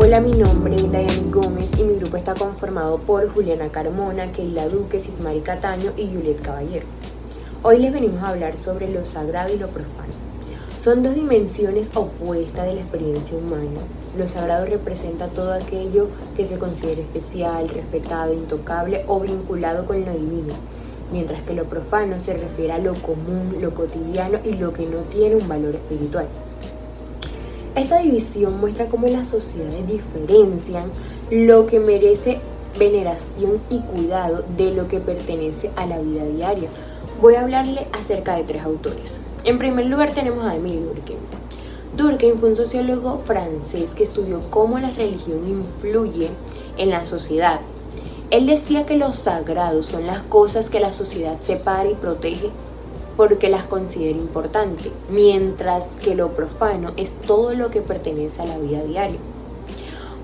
Hola, mi nombre es Dayani Gómez y mi grupo está conformado por Juliana Carmona, Keila Duque, Cismari Cataño y Juliet Caballero. Hoy les venimos a hablar sobre lo sagrado y lo profano. Son dos dimensiones opuestas de la experiencia humana. Lo sagrado representa todo aquello que se considera especial, respetado, intocable o vinculado con lo divino, mientras que lo profano se refiere a lo común, lo cotidiano y lo que no tiene un valor espiritual. Esta división muestra cómo las sociedades diferencian lo que merece veneración y cuidado de lo que pertenece a la vida diaria. Voy a hablarle acerca de tres autores. En primer lugar tenemos a Émile Durkheim. Durkheim fue un sociólogo francés que estudió cómo la religión influye en la sociedad. Él decía que lo sagrado son las cosas que la sociedad separa y protege porque las considera importantes, mientras que lo profano es todo lo que pertenece a la vida diaria.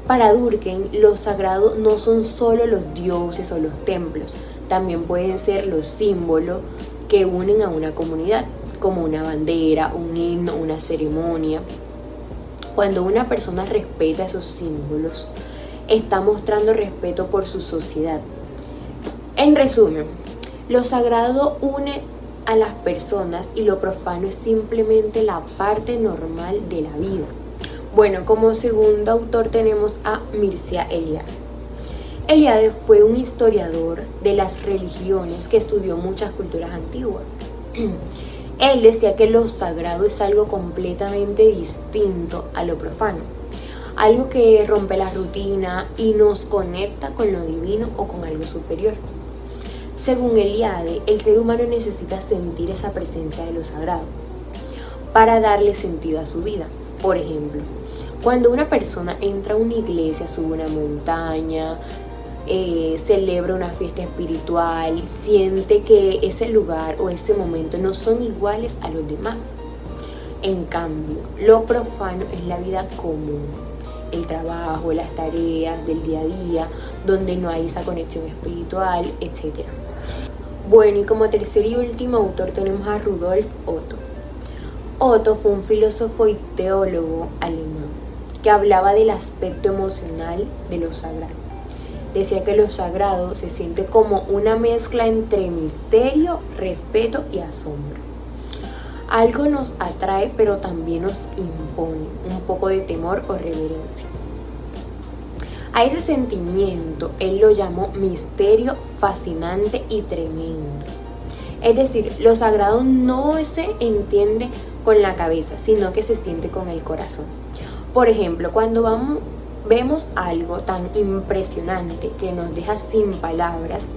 Para Durkheim, lo sagrado no son solo los dioses o los templos, también pueden ser los símbolos que unen a una comunidad, como una bandera, un himno, una ceremonia. Cuando una persona respeta esos símbolos, está mostrando respeto por su sociedad. En resumen, lo sagrado une a las personas y lo profano es simplemente la parte normal de la vida. Bueno, como segundo autor tenemos a Mircea Eliade. Eliade fue un historiador de las religiones que estudió muchas culturas antiguas. Él decía que lo sagrado es algo completamente distinto a lo profano, algo que rompe la rutina y nos conecta con lo divino o con algo superior. Según Eliade, el ser humano necesita sentir esa presencia de lo sagrado para darle sentido a su vida. Por ejemplo, cuando una persona entra a una iglesia, sube una montaña, celebra una fiesta espiritual, siente que ese lugar o ese momento no son iguales a los demás. En cambio, lo profano es la vida común, el trabajo, las tareas del día a día, donde no hay esa conexión espiritual, etc. Bueno, y como tercer y último autor tenemos a Rudolf Otto. Otto fue un filósofo y teólogo alemán que hablaba del aspecto emocional de lo sagrado. Decía que lo sagrado se siente como una mezcla entre misterio, respeto y asombro. Algo nos atrae, pero también nos impone un poco de temor o reverencia. A ese sentimiento él lo llamó misterio fascinante y tremendo. Es decir, lo sagrado no se entiende con la cabeza, sino que se siente con el corazón. Por ejemplo, cuando vemos algo tan impresionante que nos deja sin palabras,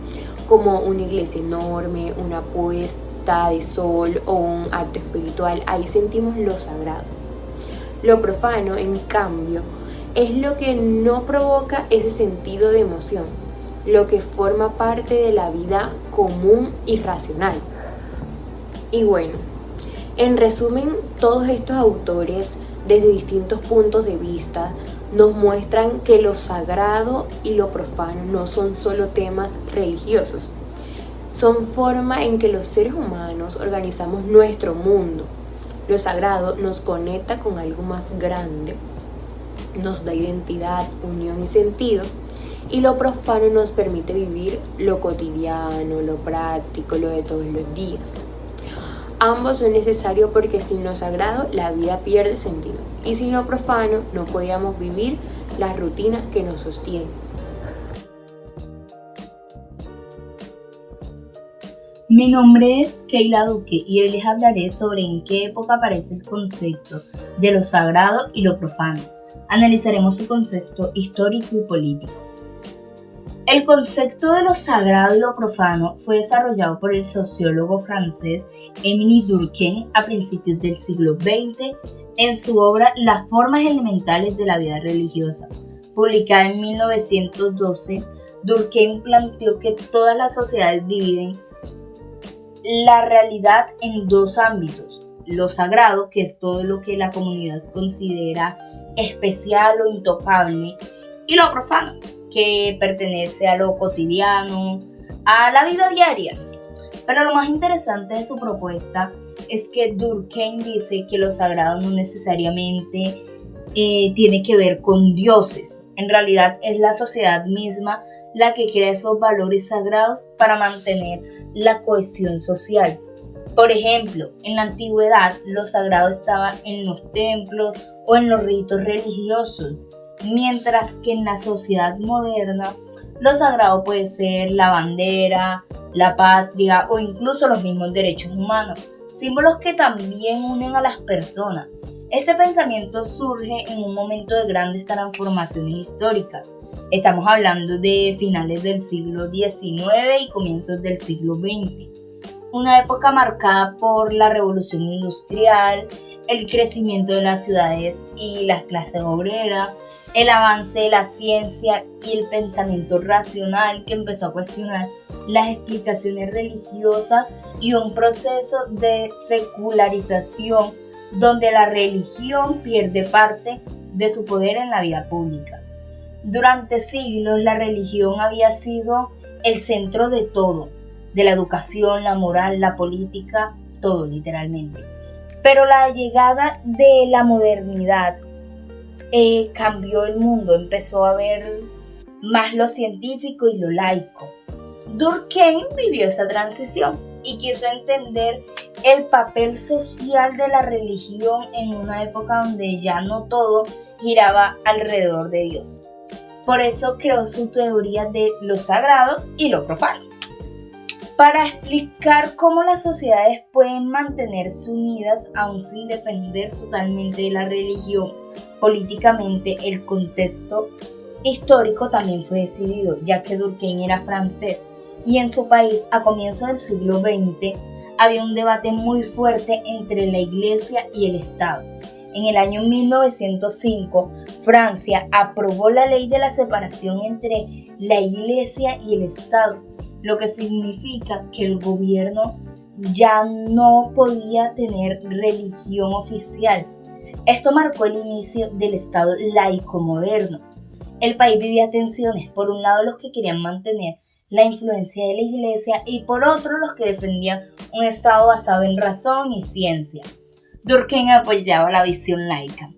como una iglesia enorme, una puesta de sol o un acto espiritual, ahí sentimos lo sagrado. Lo profano, en cambio, es lo que no provoca ese sentido de emoción, lo que forma parte de la vida común y racional. Y bueno, en resumen, todos estos autores, desde distintos puntos de vista, nos muestran que lo sagrado y lo profano no son solo temas religiosos, son formas en que los seres humanos organizamos nuestro mundo. Lo sagrado nos conecta con algo más grande, nos da identidad, unión y sentido, y lo profano nos permite vivir lo cotidiano, lo práctico, lo de todos los días. Ambos son necesarios porque sin lo sagrado la vida pierde sentido, y sin lo profano no podíamos vivir la rutina que nos sostiene. Mi nombre es Keila Duque y hoy les hablaré sobre en qué época aparece el concepto de lo sagrado y lo profano. Analizaremos su concepto histórico y político. El concepto de lo sagrado y lo profano fue desarrollado por el sociólogo francés Émile Durkheim a principios del siglo XX en su obra Las formas elementales de la vida religiosa. Publicada en 1912, Durkheim planteó que todas las sociedades dividen la realidad en dos ámbitos: lo sagrado, que es todo lo que la comunidad considera especial o intocable, y lo profano, que pertenece a lo cotidiano, a la vida diaria. Pero lo más interesante de su propuesta es que Durkheim dice que lo sagrado no necesariamente tiene que ver con dioses. En realidad es la sociedad misma la que crea esos valores sagrados para mantener la cohesión social. Por ejemplo, en la antigüedad lo sagrado estaba en los templos o en los ritos religiosos, mientras que en la sociedad moderna lo sagrado puede ser la bandera, la patria o incluso los mismos derechos humanos, símbolos que también unen a las personas. Este pensamiento surge en un momento de grandes transformaciones históricas. Estamos hablando de finales del siglo XIX y comienzos del siglo XX. Una época marcada por la revolución industrial, el crecimiento de las ciudades y las clases obreras, el avance de la ciencia y el pensamiento racional que empezó a cuestionar las explicaciones religiosas y un proceso de secularización donde la religión pierde parte de su poder en la vida pública. Durante siglos la religión había sido el centro de todo, de la educación, la moral, la política, todo literalmente. Pero la llegada de la modernidad cambió el mundo, empezó a ver más lo científico y lo laico. Durkheim vivió esa transición y quiso entender el papel social de la religión en una época donde ya no todo giraba alrededor de Dios. Por eso creó su teoría de lo sagrado y lo profano, para explicar cómo las sociedades pueden mantenerse unidas aún sin depender totalmente de la religión. Políticamente, el contexto histórico también fue decidido, ya que Durkheim era francés y en su país a comienzos del siglo XX había un debate muy fuerte entre la Iglesia y el Estado. En el año 1905, Francia aprobó la ley de la separación entre la Iglesia y el Estado, lo que significa que el gobierno ya no podía tener religión oficial. Esto marcó el inicio del Estado laico moderno. El país vivía tensiones, por un lado los que querían mantener la influencia de la Iglesia y por otro los que defendían un Estado basado en razón y ciencia. Durkheim apoyaba la visión laica,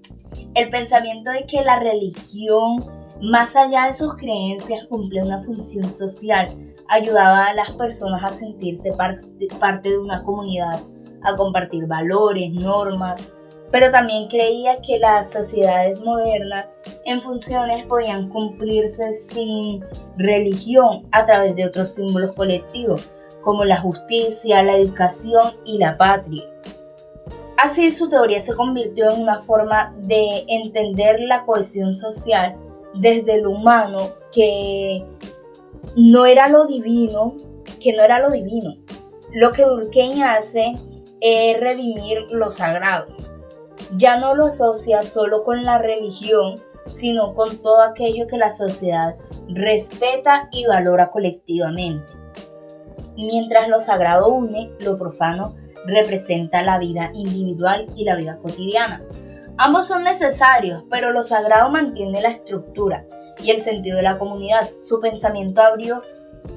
el pensamiento de que la religión, más allá de sus creencias, cumplía una función social, ayudaba a las personas a sentirse parte de una comunidad, a compartir valores, normas, pero también creía que las sociedades modernas en funciones podían cumplirse sin religión a través de otros símbolos colectivos, como la justicia, la educación y la patria. Así, su teoría se convirtió en una forma de entender la cohesión social desde lo humano, que no era lo divino. Lo que Durkheim hace es redimir lo sagrado. Ya no lo asocia solo con la religión, sino con todo aquello que la sociedad respeta y valora colectivamente. Mientras lo sagrado une, lo profano representa la vida individual y la vida cotidiana. Ambos son necesarios, pero lo sagrado mantiene la estructura y el sentido de la comunidad. Su pensamiento abrió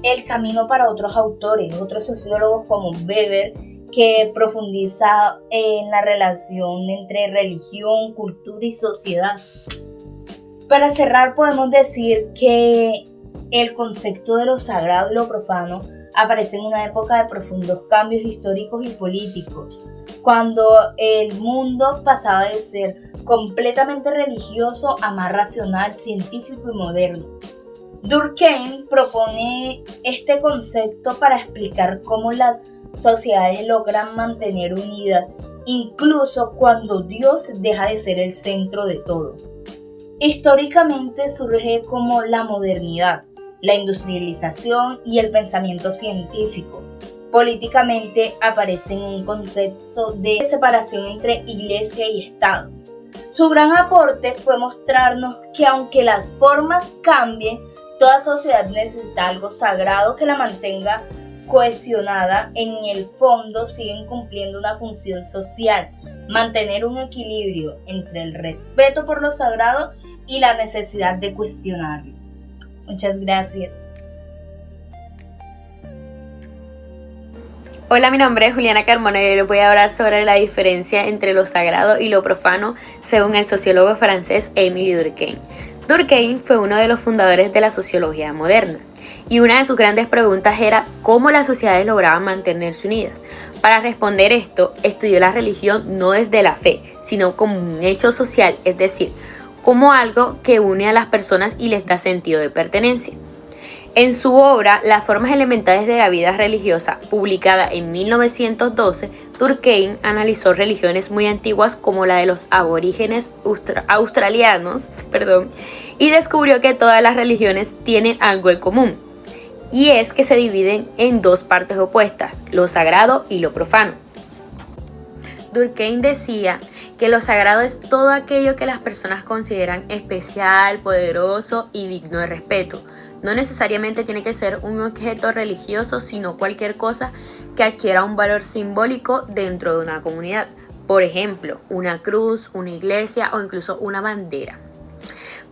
el camino para otros autores, otros sociólogos como Weber, que profundiza en la relación entre religión, cultura y sociedad. Para cerrar, podemos decir que el concepto de lo sagrado y lo profano aparece en una época de profundos cambios históricos y políticos, cuando el mundo pasaba de ser completamente religioso a más racional, científico y moderno. Durkheim propone este concepto para explicar cómo las sociedades logran mantener unidas, incluso cuando Dios deja de ser el centro de todo. Históricamente surge como la modernidad, la industrialización y el pensamiento científico. Políticamente aparece en un contexto de separación entre Iglesia y Estado. Su gran aporte fue mostrarnos que aunque las formas cambien, toda sociedad necesita algo sagrado que la mantenga cohesionada. En el fondo siguen cumpliendo una función social, mantener un equilibrio entre el respeto por lo sagrado y la necesidad de cuestionarlo. Muchas gracias. Hola, mi nombre es Juliana Carmona y hoy les voy a hablar sobre la diferencia entre lo sagrado y lo profano según el sociólogo francés Émile Durkheim. Durkheim fue uno de los fundadores de la sociología moderna y una de sus grandes preguntas era cómo las sociedades lograban mantenerse unidas. Para responder esto, estudió la religión no desde la fe, sino como un hecho social, es decir, como algo que une a las personas y les da sentido de pertenencia. En su obra Las formas elementales de la vida religiosa, publicada en 1912, Durkheim analizó religiones muy antiguas como la de los aborígenes australianos, y descubrió que todas las religiones tienen algo en común, y es que se dividen en dos partes opuestas, lo sagrado y lo profano. Durkheim decía que lo sagrado es todo aquello que las personas consideran especial, poderoso y digno de respeto. No necesariamente tiene que ser un objeto religioso, sino cualquier cosa que adquiera un valor simbólico dentro de una comunidad. Por ejemplo, una cruz, una iglesia o incluso una bandera.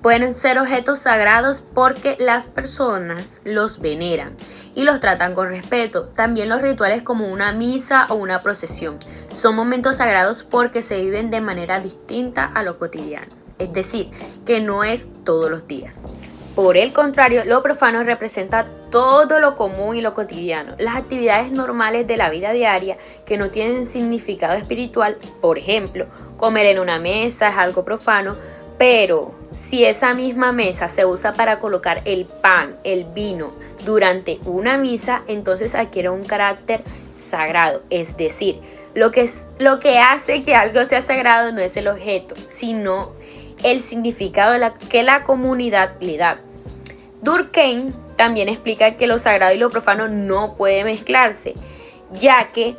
Pueden ser objetos sagrados porque las personas los veneran y los tratan con respeto. También los rituales como una misa o una procesión son momentos sagrados porque se viven de manera distinta a lo cotidiano. Es decir, que no es todos los días. Por el contrario, lo profano representa todo lo común y lo cotidiano. Las actividades normales de la vida diaria que no tienen significado espiritual, por ejemplo, comer en una mesa es algo profano, pero si esa misma mesa se usa para colocar el pan, el vino, durante una misa, entonces adquiere un carácter sagrado. Es decir, lo que hace que algo sea sagrado no es el objeto, sino el significado que la comunidad le da. Durkheim también explica que lo sagrado y lo profano no pueden mezclarse, ya que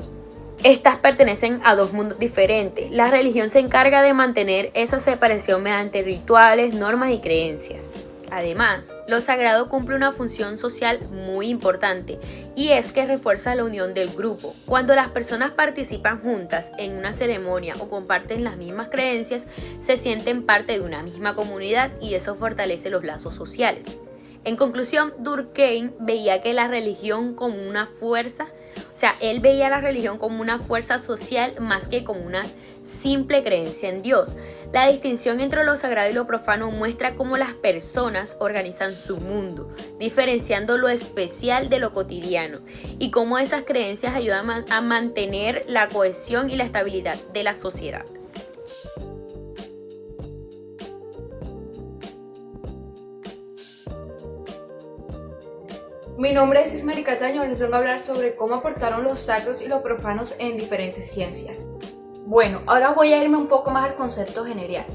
estas pertenecen a dos mundos diferentes. La religión se encarga de mantener esa separación mediante rituales, normas y creencias. Además, lo sagrado cumple una función social muy importante y es que refuerza la unión del grupo. Cuando las personas participan juntas en una ceremonia o comparten las mismas creencias, se sienten parte de una misma comunidad y eso fortalece los lazos sociales. En conclusión, Durkheim veía que la religión como una fuerza, él veía la religión como una fuerza social más que como una simple creencia en Dios. La distinción entre lo sagrado y lo profano muestra cómo las personas organizan su mundo, diferenciando lo especial de lo cotidiano, y cómo esas creencias ayudan a mantener la cohesión y la estabilidad de la sociedad. Mi nombre es Ismael Cataño y les vengo a hablar sobre cómo aportaron los sacros y los profanos en diferentes ciencias. Bueno, ahora voy a irme un poco más al concepto general.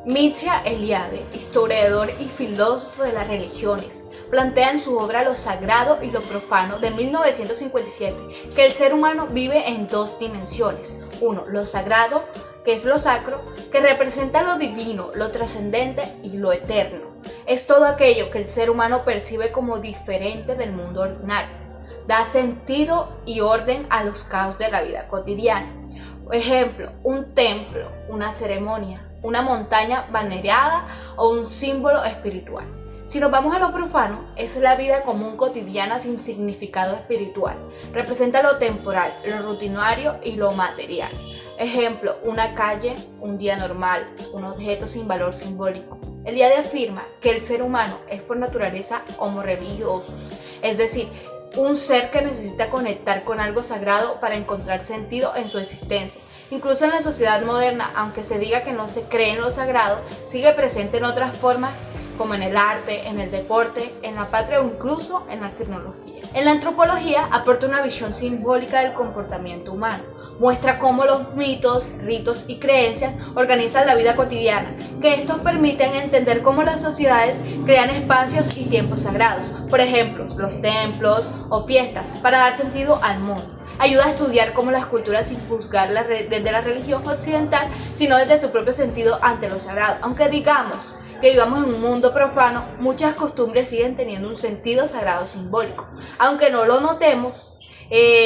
Mircea Eliade, historiador y filósofo de las religiones, plantea en su obra Lo sagrado y lo profano de 1957 que el ser humano vive en dos dimensiones. Uno, lo sagrado, que es lo sacro, que representa lo divino, lo trascendente y lo eterno. Es todo aquello que el ser humano percibe como diferente del mundo ordinario. Da sentido y orden a los caos de la vida cotidiana. Por ejemplo, un templo, una ceremonia, una montaña venerada o un símbolo espiritual. Si nos vamos a lo profano, es la vida común cotidiana sin significado espiritual. Representa lo temporal, lo rutinario y lo material. Ejemplo, una calle, un día normal, un objeto sin valor simbólico. Eliade afirma que el ser humano es por naturaleza homo religiosus, es decir, un ser que necesita conectar con algo sagrado para encontrar sentido en su existencia. Incluso en la sociedad moderna, aunque se diga que no se cree en lo sagrado, sigue presente en otras formas como en el arte, en el deporte, en la patria o incluso en la tecnología. En la antropología aporta una visión simbólica del comportamiento humano. Muestra cómo los mitos, ritos y creencias organizan la vida cotidiana, que estos permiten entender cómo las sociedades crean espacios y tiempos sagrados, por ejemplo, los templos o fiestas, para dar sentido al mundo. Ayuda a estudiar cómo las culturas, sin juzgarlas desde la religión occidental, sino desde su propio sentido ante lo sagrado. Aunque digamos que vivamos en un mundo profano, muchas costumbres siguen teniendo un sentido sagrado simbólico. Aunque no lo notemos,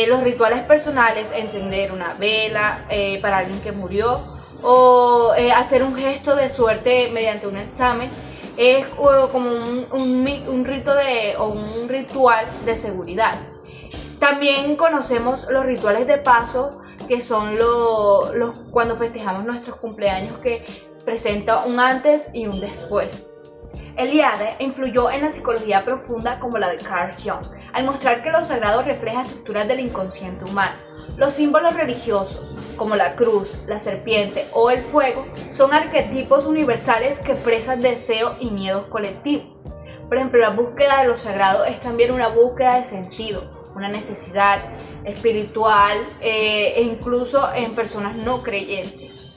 los rituales personales, encender una vela para alguien que murió o hacer un gesto de suerte mediante un examen, es como un rito o un ritual de seguridad. También conocemos los rituales de paso, que son los cuando festejamos nuestros cumpleaños, que presenta un antes y un después. Eliade influyó en la psicología profunda como la de Carl Jung, al mostrar que lo sagrado refleja estructuras del inconsciente humano. Los símbolos religiosos, como la cruz, la serpiente o el fuego, son arquetipos universales que expresan deseo y miedos colectivos. Por ejemplo, la búsqueda de lo sagrado es también una búsqueda de sentido, una necesidad espiritual e incluso en personas no creyentes.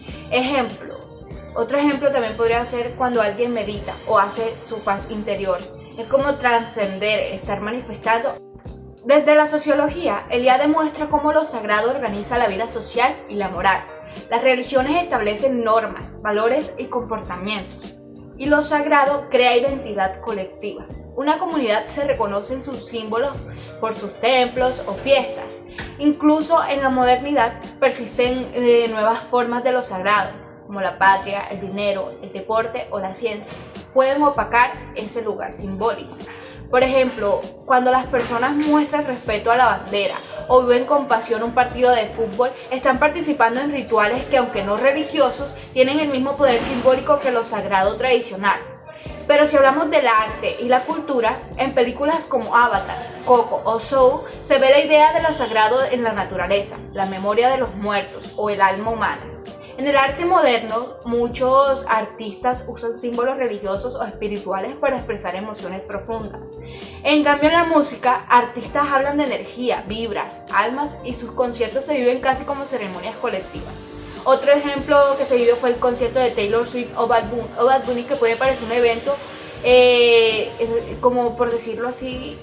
Otro ejemplo también podría ser cuando alguien medita o hace su paz interior. Es como trascender, estar manifestando. Desde la sociología, Eliade demuestra cómo lo sagrado organiza la vida social y la moral. Las religiones establecen normas, valores y comportamientos, y lo sagrado crea identidad colectiva. Una comunidad se reconoce en sus símbolos por sus templos o fiestas. Incluso en la modernidad persisten nuevas formas de lo sagrado, como la patria, el dinero, el deporte o la ciencia. Pueden opacar ese lugar simbólico. Por ejemplo, cuando las personas muestran respeto a la bandera o viven con pasión un partido de fútbol, están participando en rituales que, aunque no religiosos, tienen el mismo poder simbólico que lo sagrado tradicional. Pero si hablamos del arte y la cultura, en películas como Avatar, Coco o Soul, se ve la idea de lo sagrado en la naturaleza, la memoria de los muertos o el alma humana. En el arte moderno, muchos artistas usan símbolos religiosos o espirituales para expresar emociones profundas. En cambio, en la música, artistas hablan de energía, vibras, almas, y sus conciertos se viven casi como ceremonias colectivas. Otro ejemplo que se vivió fue el concierto de Taylor Swift o Bad Bunny, que puede parecer un evento, como por decirlo así,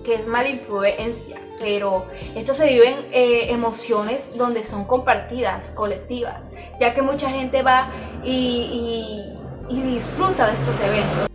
que es mala influencia, pero esto se viven emociones donde son compartidas, colectivas, ya que mucha gente va y disfruta de estos eventos.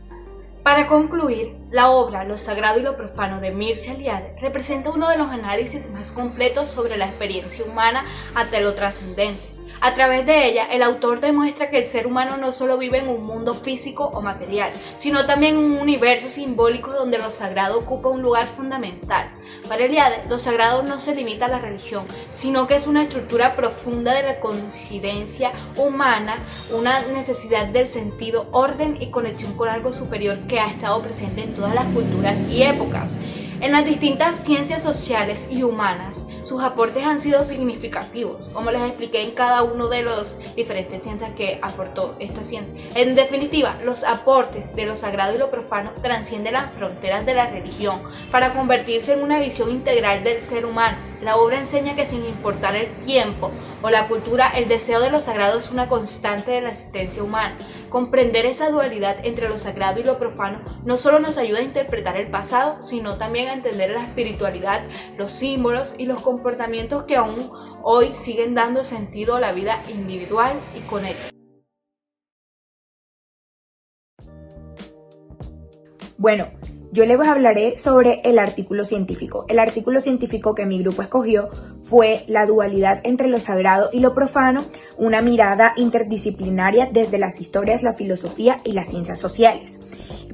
Para concluir, la obra Lo sagrado y lo profano de Mircea Eliade representa uno de los análisis más completos sobre la experiencia humana ante lo trascendente. A través de ella, el autor demuestra que el ser humano no solo vive en un mundo físico o material, sino también en un universo simbólico donde lo sagrado ocupa un lugar fundamental. Para Eliade, lo sagrado no se limita a la religión, sino que es una estructura profunda de la coincidencia humana, una necesidad del sentido, orden y conexión con algo superior que ha estado presente en todas las culturas y épocas. En las distintas ciencias sociales y humanas, sus aportes han sido significativos, como les expliqué en cada uno de las diferentes ciencias que aportó esta ciencia. En definitiva, los aportes de lo sagrado y lo profano trascienden las fronteras de la religión para convertirse en una visión integral del ser humano. La obra enseña que, sin importar el tiempo o la cultura, el deseo de lo sagrado es una constante de la existencia humana. Comprender esa dualidad entre lo sagrado y lo profano no solo nos ayuda a interpretar el pasado, sino también a entender la espiritualidad, los símbolos y los comportamientos que aún hoy siguen dando sentido a la vida individual y colectiva. Bueno, yo les hablaré sobre el artículo científico. El artículo científico que mi grupo escogió fue La dualidad entre lo sagrado y lo profano, una mirada interdisciplinaria desde las historias, la filosofía y las ciencias sociales.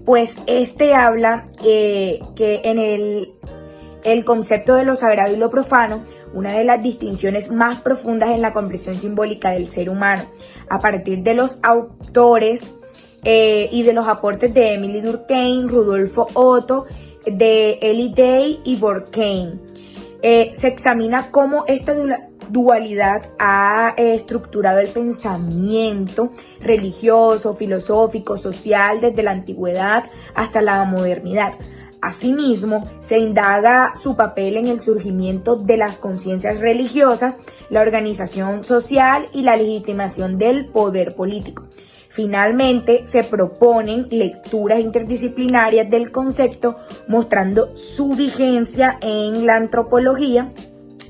Pues este habla que en el concepto de lo sagrado y lo profano, una de las distinciones más profundas en la comprensión simbólica del ser humano, a partir de los autores y de los aportes de Emily Durkheim, Rudolfo Otto, de Elie Day y Durkheim. Se examina cómo esta dualidad ha estructurado el pensamiento religioso, filosófico, social desde la antigüedad hasta la modernidad. Asimismo, se indaga su papel en el surgimiento de las conciencias religiosas, la organización social y la legitimación del poder político. Finalmente, se proponen lecturas interdisciplinarias del concepto, mostrando su vigencia en la antropología,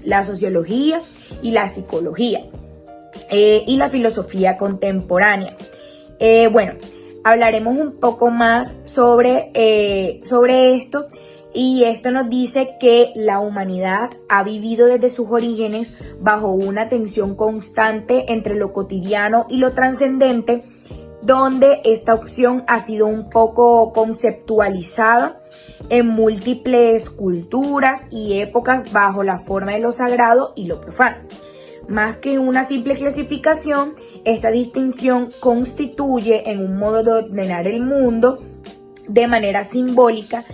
la sociología y la psicología y la filosofía contemporánea. Bueno, hablaremos un poco más sobre esto, y esto nos dice que la humanidad ha vivido desde sus orígenes bajo una tensión constante entre lo cotidiano y lo trascendente, donde esta opción ha sido un poco conceptualizada en múltiples culturas y épocas bajo la forma de lo sagrado y lo profano. Más que una simple clasificación, esta distinción constituye en un modo de ordenar el mundo de manera simbólica,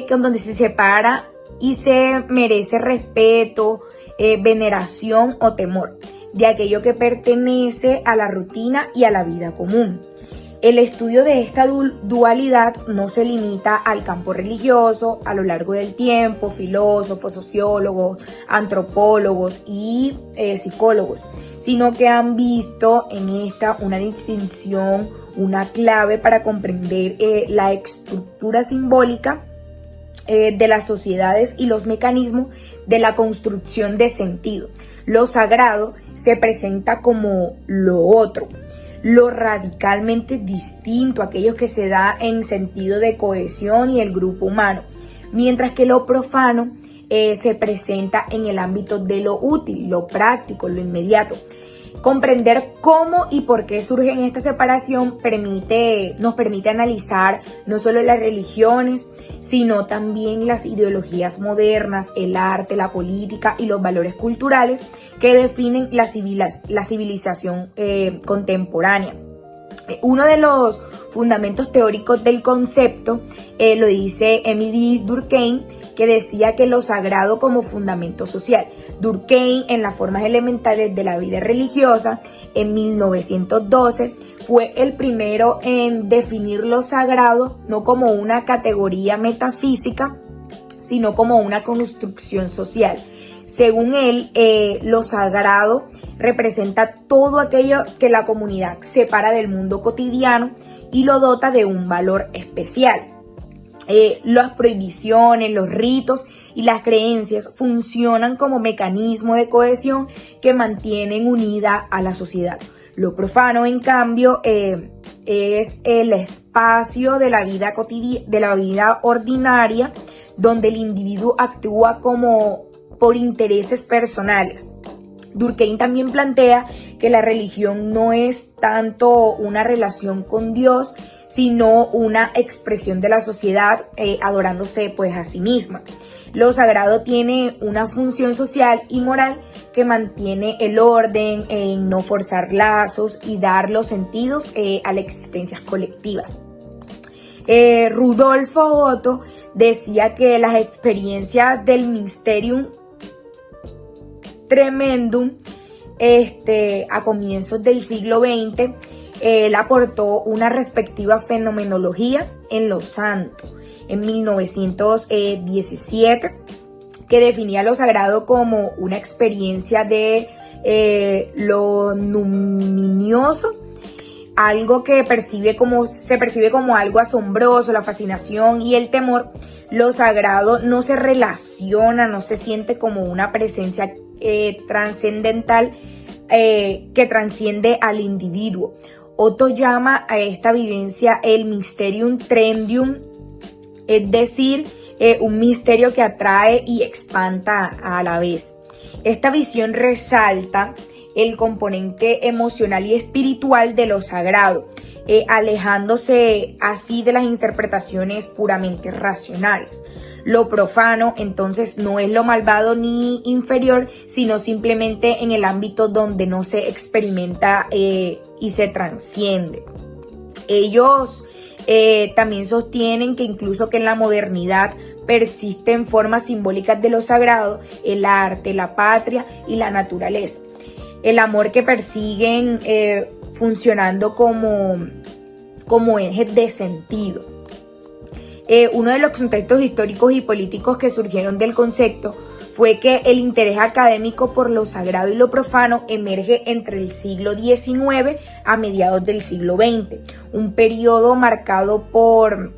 donde se separa y se merece respeto, veneración o temor de aquello que pertenece a la rutina y a la vida común. El estudio de esta dualidad no se limita al campo religioso. A lo largo del tiempo, filósofos, sociólogos, antropólogos y psicólogos, sino que han visto en esta una distinción, una clave para comprender la estructura simbólica de las sociedades y los mecanismos de la construcción de sentido. Lo sagrado se presenta como lo otro, lo radicalmente distinto, aquello que se da en sentido de cohesión y el grupo humano, mientras que lo profano se presenta en el ámbito de lo útil, lo práctico, lo inmediato. Comprender cómo y por qué surge esta separación nos permite analizar no solo las religiones, sino también las ideologías modernas, el arte, la política y los valores culturales que definen la civilización contemporánea. Uno de los fundamentos teóricos del concepto lo dice Émile Durkheim, que decía que lo sagrado como fundamento social. Durkheim, en las formas elementales de la vida religiosa, en 1912, fue el primero en definir lo sagrado no como una categoría metafísica, sino como una construcción social. Según él, lo sagrado representa todo aquello que la comunidad separa del mundo cotidiano y lo dota de un valor especial. Las prohibiciones, los ritos y las creencias funcionan como mecanismo de cohesión que mantienen unida a la sociedad. Lo profano, en cambio, es el espacio de la vida ordinaria, donde el individuo actúa como por intereses personales. Durkheim también plantea que la religión no es tanto una relación con Dios, sino una expresión de la sociedad adorándose pues a sí misma. Lo sagrado tiene una función social y moral que mantiene el orden, en no forzar lazos y dar los sentidos a las existencias colectivas. Rudolfo Otto decía que las experiencias del Mysterium Tremendum a comienzos del siglo XX, él aportó una respectiva fenomenología en los santos en 1917, que definía lo sagrado como una experiencia de lo luminoso, algo que se percibe como algo asombroso, la fascinación y el temor. Lo sagrado no se relaciona, no se siente como una presencia trascendental que transciende al individuo. Otto llama a esta vivencia el Mysterium Trendium, es decir, un misterio que atrae y espanta a la vez. Esta visión resalta el componente emocional y espiritual de lo sagrado, alejándose así de las interpretaciones puramente racionales. Lo profano, entonces, no es lo malvado ni inferior, sino simplemente en el ámbito donde no se experimenta y se transciende. Ellos también sostienen que incluso que en la modernidad persisten formas simbólicas de lo sagrado, el arte, la patria y la naturaleza. El amor que persiguen funcionando como ejes de sentido. Uno de los contextos históricos y políticos que surgieron del concepto fue que el interés académico por lo sagrado y lo profano emerge entre el siglo XIX a mediados del siglo XX, un periodo marcado por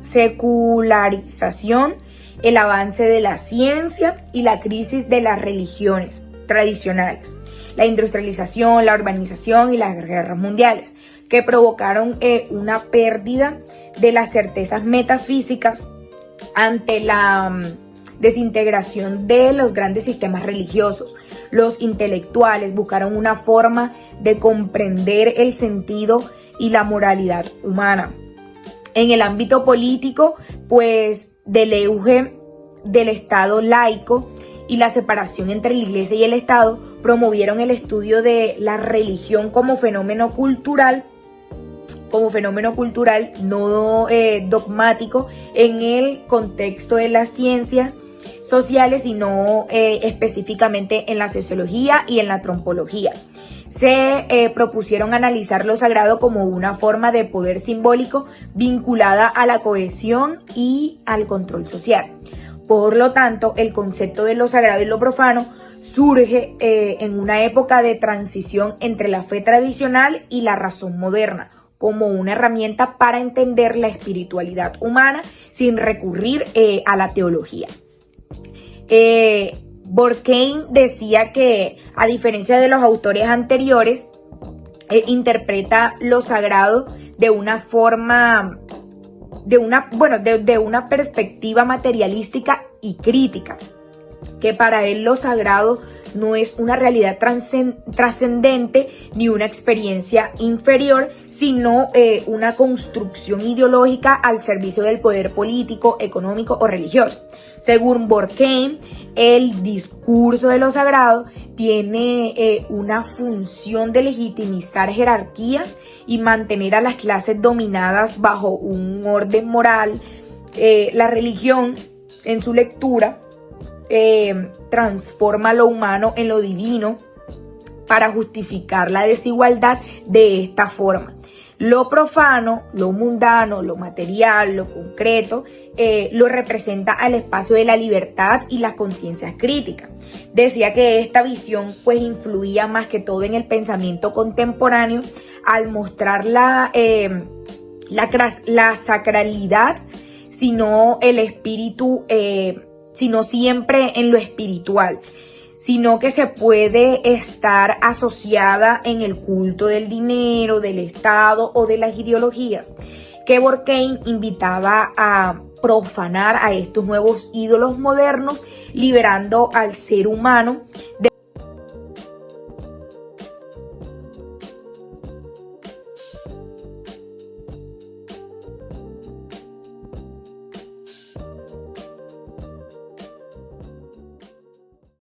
secularización, el avance de la ciencia y la crisis de las religiones tradicionales, la industrialización, la urbanización y las guerras mundiales, que provocaron una pérdida de las certezas metafísicas ante la desintegración de los grandes sistemas religiosos. Los intelectuales buscaron una forma de comprender el sentido y la moralidad humana. En el ámbito político, pues del auge del Estado laico y la separación entre la Iglesia y el Estado, promovieron el estudio de la religión como fenómeno cultural no dogmático en el contexto de las ciencias sociales, sino específicamente en la sociología y en la antropología. Se propusieron analizar lo sagrado como una forma de poder simbólico vinculada a la cohesión y al control social. Por lo tanto, el concepto de lo sagrado y lo profano surge en una época de transición entre la fe tradicional y la razón moderna, como una herramienta para entender la espiritualidad humana sin recurrir a la teología. Durkheim decía que, a diferencia de los autores anteriores, interpreta lo sagrado de una forma, de una perspectiva materialística y crítica, que para él lo sagrado no es una realidad trascendente ni una experiencia inferior, sino una construcción ideológica al servicio del poder político, económico o religioso. Según Durkheim, el discurso de lo sagrado tiene una función de legitimizar jerarquías y mantener a las clases dominadas bajo un orden moral. La religión, en su lectura, transforma lo humano en lo divino para justificar la desigualdad de esta forma. Lo profano, lo mundano, lo material, lo concreto, lo representa al espacio de la libertad y las conciencias críticas. Decía que esta visión pues influía más que todo en el pensamiento contemporáneo al mostrar la sacralidad, sino el espíritu, sino siempre en lo espiritual, sino que se puede estar asociada en el culto del dinero, del Estado o de las ideologías, que Durkheim invitaba a profanar a estos nuevos ídolos modernos, liberando al ser humano de